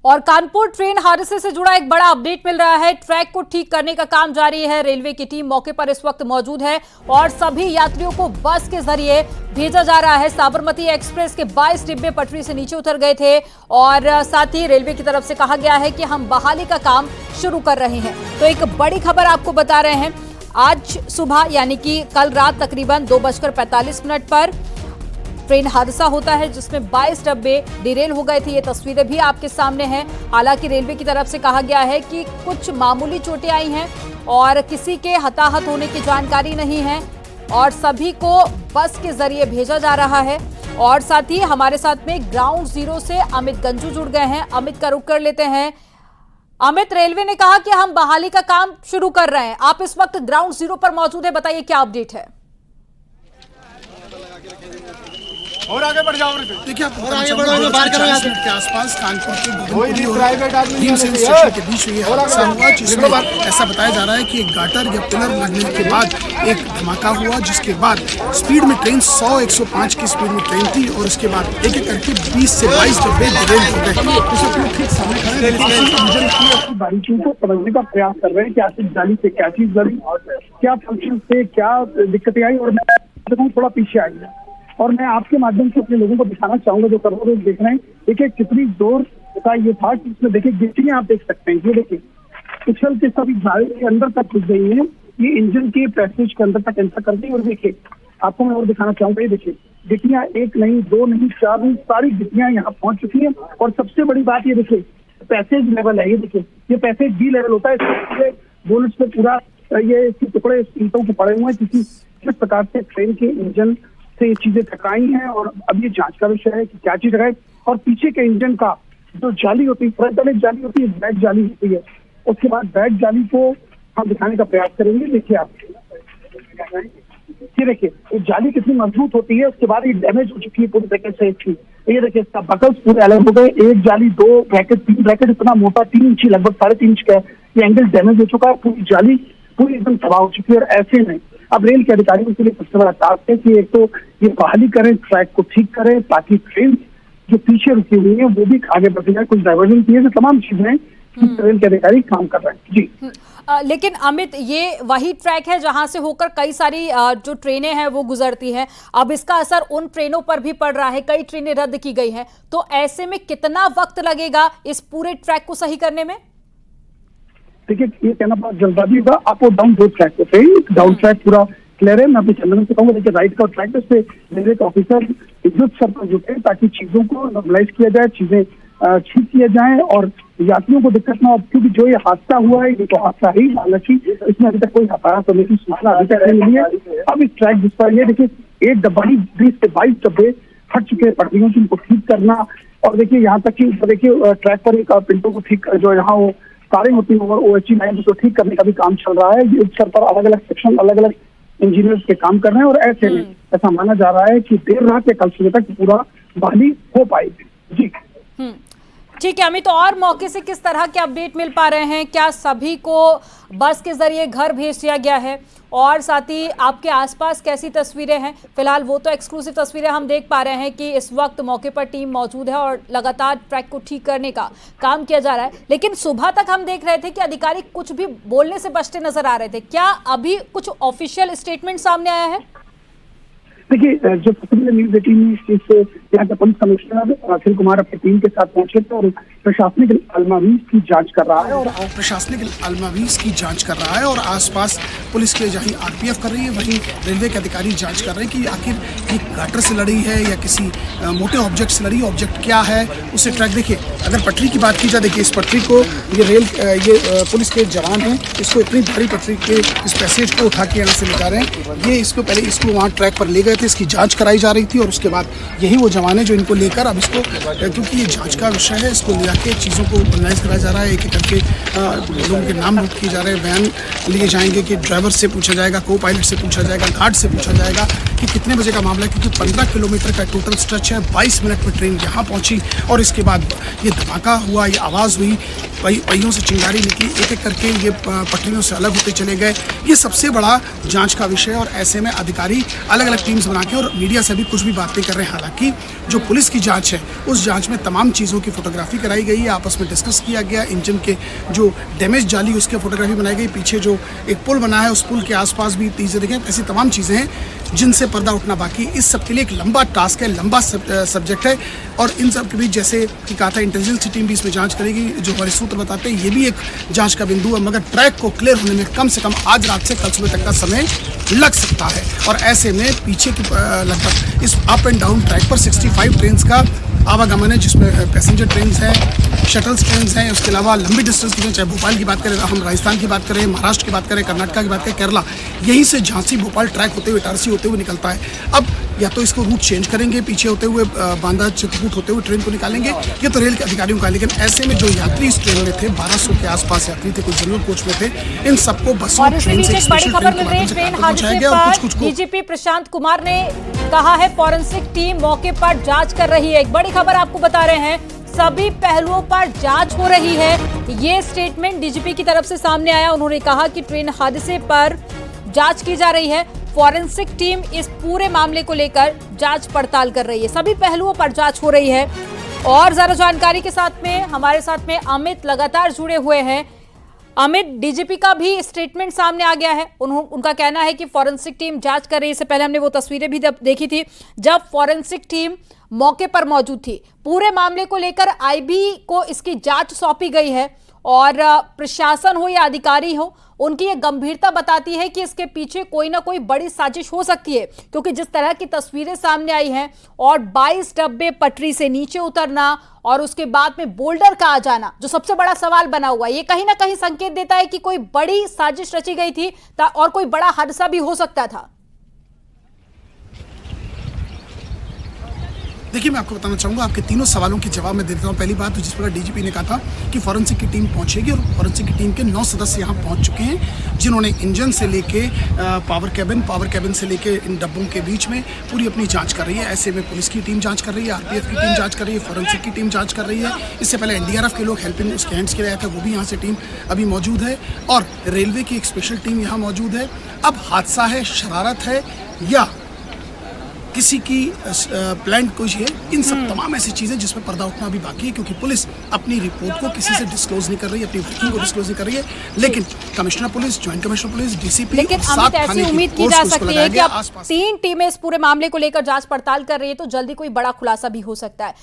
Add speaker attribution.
Speaker 1: और कानपुर ट्रेन हादसे से जुड़ा एक बड़ा अपडेट मिल रहा है। ट्रैक को ठीक करने का काम जारी है। रेलवे की टीम मौके पर इस वक्त मौजूद है और सभी यात्रियों को बस के जरिए भेजा जा रहा है। साबरमती एक्सप्रेस के 22 डिब्बे पटरी से नीचे उतर गए थे और साथ ही रेलवे की तरफ से कहा गया है कि हम बहाली का काम शुरू कर रहे हैं। तो एक बड़ी खबर आपको बता रहे हैं। आज सुबह यानी कि कल रात तकरीबन 2:45 पर ट्रेन हादसा होता है जिसमें 22 डब्बे डिरेल हो गए थे। ये तस्वीरें भी आपके सामने हैं। हालांकि रेलवे की तरफ से कहा गया है कि कुछ मामूली चोटें आई हैं और किसी के हताहत होने की जानकारी नहीं है और सभी को बस के जरिए भेजा जा रहा है। और साथ ही हमारे साथ में ग्राउंड जीरो से अमित गंजू जुड़ गए हैं। अमित का रुख कर लेते हैं। अमित, रेलवे ने कहा कि हम बहाली का काम शुरू कर रहे हैं। आप इस वक्त ग्राउंड जीरो पर मौजूद है, बताइए क्या अपडेट है।
Speaker 2: और आगे बढ़ जाओ।
Speaker 3: देखिए आप और आगे बढ़ो, बाहर करो मिनट के आसपास कानपुर के भीमसेन स्टेशन के बीच ये हादसा हुआ जिसमें ऐसा बताया जा रहा है कि एक गाटर या पिलर लगने के बाद एक धमाका हुआ, जिसके बाद स्पीड में ट्रेन 100-105 की स्पीड में ट्रेन थी और उसके बाद एक एक करके 20 से 22 डब्बे डिरेल हो गए। ठीक सामने खड़े की बारीकियों को समझने का प्रयास कर रहे हैं कि आखिर जाली से क्या चीज लड़ी, क्या फंक्शन से क्या दिक्कतें आई। और मैं थोड़ा पीछे आई है और मैं आपके माध्यम से अपने लोगों को दिखाना चाहूंगा जो करोड़ लोग देख रहे हैं। देखिए कितनी जोर का ये था कि इसमें देखिए गिट्टियां आप देख सकते हैं। ये देखिए उछल के सभी जाली के अंदर तक घुस गई है। ये इंजन के पैसेज के अंदर तक एंटर कर गई। और देखिए आपको मैं और दिखाना चाहूंगा। ये देखिए गिट्टियां एक नहीं, दो नहीं, चार नहीं, सारी गिट्टियां यहाँ पहुंच चुकी है। और सबसे बड़ी बात ये देखिए पैसेज लेवल है। ये देखिए ये पैसेज बी लेवल होता है। इसके बोनट पे पूरा ये इसके टुकड़े ईंटों के पड़े हुए हैं। किस प्रकार से ट्रेन के इंजन से ये चीजें टकराई हैं और अब ये जांच का विषय है कि क्या चीज टकराई। और पीछे के इंजन का जो जाली होती है, फ्रंट वाली जाली होती है, बैक जाली होती है। उसके बाद बैक जाली को हम दिखाने का प्रयास करेंगे। देखिए आप ये देखिए ये जाली कितनी मजबूत होती है। उसके बाद ये डैमेज हो चुकी है पूरी तरीके से इसकी। ये देखिए इसका बकल्स पूरे अलग हो गए। एक जाली, दो ब्रैकेट, 3 ब्रैकेट, इतना मोटा 3 इंची लगभग 3.5 इंच का ये एंगल डैमेज हो चुका है। पूरी जाली पूरी एकदम तबाह हो चुकी है। और ऐसे में अब रेल के अधिकारियों के लिए सबसे बड़ा टास्क है कि एक तो ये बहाली करें, ट्रैक को ठीक करें ताकि ट्रेन जो पीछे रुकी हुई है वो भी आगे बढ़ जाए। कुछ डाइवर्जन किए तो तमाम चीजें रेल के अधिकारी काम कर रहे हैं। जी
Speaker 1: लेकिन अमित, ये वही ट्रैक है जहां से होकर कई सारी जो ट्रेनें हैं वो गुजरती हैं। अब इसका असर उन ट्रेनों पर भी पड़ रहा है। कई ट्रेनें रद्द की गई हैं। तो ऐसे में कितना वक्त लगेगा इस पूरे ट्रैक को सही करने में?
Speaker 3: देखिए ये कहना बहुत जल्दबाजी होगा। आपको डाउन दो ट्रैक पे डाउन ट्रैक पूरा क्लियर है। मैं अपने चैनल से कहूँगा देखिए राइट का ट्रैक पे रेलवे के ऑफिसर युद्ध स्तर पर जुटे ताकि चीजों को नॉर्मलाइज किया जाए, चीजें ठीक किए जाएं और यात्रियों को दिक्कत ना हो। क्योंकि जो ये हादसा हुआ है ये तो हादसा ही, हालांकि इसमें अभी तक कोई हताहत होने की सूचना अभी तक नहीं मिली है। अब इस ट्रैक जिस पर ये देखिए एक डब्बा ही 20 से 22 डब्बे हट चुके हैं पटरियों से, उनको ठीक करना। और देखिए यहाँ तक कि देखिए ट्रैक पर एक पिंटों को ठीक जो यहाँ वो कारें होती है और OHE लाइन को ठीक करने का भी काम चल रहा है। ये उस स्तर पर अलग अलग सेक्शन, अलग अलग इंजीनियर्स के काम कर रहे हैं। और ऐसे में ऐसा माना जा रहा है कि देर रात या कल सुबह तक पूरा बहाली हो पाएगी। जी
Speaker 1: ठीक है अमित, तो और मौके से किस तरह के अपडेट मिल पा रहे हैं? क्या सभी को बस के जरिए घर भेज दिया गया है? और साथ ही आपके आसपास कैसी तस्वीरें हैं? फिलहाल वो तो एक्सक्लूसिव तस्वीरें हम देख पा रहे हैं कि इस वक्त मौके पर टीम मौजूद है और लगातार ट्रैक को ठीक करने का काम किया जा रहा है। लेकिन सुबह तक हम देख रहे थे कि अधिकारी कुछ भी बोलने से बचते नजर आ रहे थे। क्या अभी कुछ ऑफिशियल स्टेटमेंट सामने आया है?
Speaker 3: देखिए जो न्यूज 18 में यहाँ के पुलिस कमिश्नर अखिल कुमार अपनी टीम के साथ पहुंचे थे और प्रशासनिक अलमावीज की जांच कर रहा है और आसपास पुलिस के जहाँ RPF कर रही है वहीं रेलवे के अधिकारी जांच कर रहे हैं कि आखिर ये गाटर से लड़ी है या किसी मोटे ऑब्जेक्ट से लड़ी। ऑब्जेक्ट क्या है उसे ट्रैक। देखिए अगर पटरी की बात की जाए, देखिए इस पटरी को ये पुलिस के जवान हैं, इसको इतनी भारी पटरी के इस पैसेज को उठा के यहाँ से ले जा रहे हैं। ये इसको पहले इसको वहाँ ट्रैक पर ले गए थे, इसकी जांच कराई जा रही थी और उसके बाद यही वो जवान है जो इनको लेकर अब इसको, क्योंकि ये जांच का विषय है, इसको ले जाके चीज़ों को ऑर्गेनाइज कराया जा रहा है। एक एक करके लोगों के नाम नोट किए जा रहे हैं, बयान लिए जाएंगे कि ड्राइवर से पूछा जाएगा, को पायलट से पूछा जाएगा, गार्ड से पूछा जाएगा कि कितने बजे का मामला है। क्योंकि 15 किलोमीटर का टोटल स्ट्रेच है। 22 मिनट में ट्रेन यहाँ पहुँची और इसके बाद ये धमाका हुआ, ये आवाज़ हुई। पहियों से चिंगारी निकली, एक एक करके ये पटरियों से अलग होते चले गए। ये सबसे बड़ा जांच का विषय है और ऐसे में अधिकारी अलग अलग टीम्स बना के और मीडिया से भी कुछ भी बात नहीं कर रहे हैं। हालांकि जो पुलिस की जांच है उस जांच में तमाम चीज़ों की फोटोग्राफी कराई गई है, आपस में डिस्कस किया गया, इंजन के जो डैमेज जाली उसकी फोटोग्राफी बनाई गई, पीछे जो एक पुल बना है उस पुल के आसपास भी चीज़ें देखें। ऐसी तमाम चीज़ें हैं जिनसे पर्दा उठना बाकी। इस सब के लिए एक लंबा टास्क है, लंबा सब्जेक्ट है और इन सब के बीच जैसे कि कहा था इंटेलिजेंस की टीम भी इसमें जांच करेगी। जो हमारे सूत्र बताते हैं ये भी एक जांच का बिंदु है, मगर ट्रैक को क्लियर होने में कम से कम आज रात से कल सुबह तक का समय लग सकता है। और ऐसे में पीछे की लगभग इस अप एंड डाउन ट्रैक पर 65 ट्रेन का आवागमन है, जिसमें पैसेंजर ट्रेन हैं, शटल्स ट्रेन हैं, उसके अलावा लंबी डिस्टेंस की, चाहे भोपाल की बात करें, हम राजस्थान की बात करें, महाराष्ट्र की बात करें, कर्नाटक की बात करें, केरला, यहीं से झांसी भोपाल ट्रैक होते हुए इटारसी होते हुए निकलता है। अब या तो इसको रूट चेंज करेंगे, पीछे होते हुए बांदा चित्रकूट होते हुए ट्रेन को निकालेंगे, या तो रेल के अधिकारियों का। लेकिन ऐसे में जो यात्री इस ट्रेन में थे 1200 के आसपास यात्री थे, कुछ जनरल कोच में थे, इन सबको बसों
Speaker 1: और इसी बीच एक बड़ी खबर मिल रही है ट्रेन हादसे पर डीजीपी प्रशांत कुमार ने कहा है फॉरेंसिक टीम मौके पर जांच कर रही है। एक बड़ी खबर आपको बता रहे हैं, सभी पहलुओं पर जांच हो रही है। ये स्टेटमेंट डीजीपी की तरफ से सामने आया। उन्होंने कहा कि ट्रेन हादसे पर जांच की जा रही है, फॉरेंसिक टीम इस पूरे मामले को लेकर जांच पड़ताल कर रही है, सभी पहलुओं पर जांच हो रही है। और ज्यादा जानकारी के साथ में हमारे साथ में अमित लगातार जुड़े हुए हैं। अमित, डीजीपी का भी स्टेटमेंट सामने आ गया है। उनका कहना है कि फॉरेंसिक टीम जांच कर रही है। इससे पहले हमने वो तस्वीरें भी देखी थी जब फॉरेंसिक टीम मौके पर मौजूद थी। पूरे मामले को लेकर आईबी को इसकी जांच सौंपी गई है और प्रशासन हो या अधिकारी हो, उनकी ये गंभीरता बताती है कि इसके पीछे कोई ना कोई बड़ी साजिश हो सकती है। क्योंकि जिस तरह की तस्वीरें सामने आई हैं और 22 डब्बे पटरी से नीचे उतरना और उसके बाद में बोल्डर का आ जाना, जो सबसे बड़ा सवाल बना हुआ है, ये कहीं ना कहीं संकेत देता है कि कोई बड़ी साजिश रची गई थी और कोई बड़ा हादसा भी हो सकता था।
Speaker 3: देखिए, मैं आपको बताना चाहूँगा, आपके तीनों सवालों के जवाब मैं दे देता हूँ। पहली बात तो जिस प्रकार डीजीपी ने कहा था कि फॉरेंसिक की टीम पहुंचेगी, और फॉरेंसिक की टीम के 9 सदस्य यहाँ पहुंच चुके हैं, जिन्होंने इंजन से लेके पावर कैबिन से लेके इन डब्बों के बीच में पूरी अपनी जांच कर रही है। ऐसे में पुलिस की टीम जांच कर रही है, आरपीएफ की टीम जांच कर रही है, फॉरेंसिक की टीम जांच कर रही है। इससे पहले एनडीआरएफ के लोग हेल्पिंग उसके हैंड्स के लिए आए थे, वो भी यहाँ से टीम अभी मौजूद है, और रेलवे की एक स्पेशल टीम यहाँ मौजूद है। अब हादसा है, शरारत है, या किसी की प्लान कुछ है, इन सब तमाम ऐसी चीजें जिसमें पर्दा उठना भी बाकी है, क्योंकि पुलिस अपनी रिपोर्ट को किसी से डिस्क्लोज नहीं कर रही है, अपनी वर्किंग को डिस्क्लोज नहीं कर रही है। लेकिन commissioner police, joint commissioner police, DCP,
Speaker 1: लेकिन अमित, ऐसी उम्मीद की जा सकती है कि अब 3 टीमें इस पूरे मामले को लेकर जांच पड़ताल कर रही है तो जल्दी कोई बड़ा खुलासा भी हो सकता है।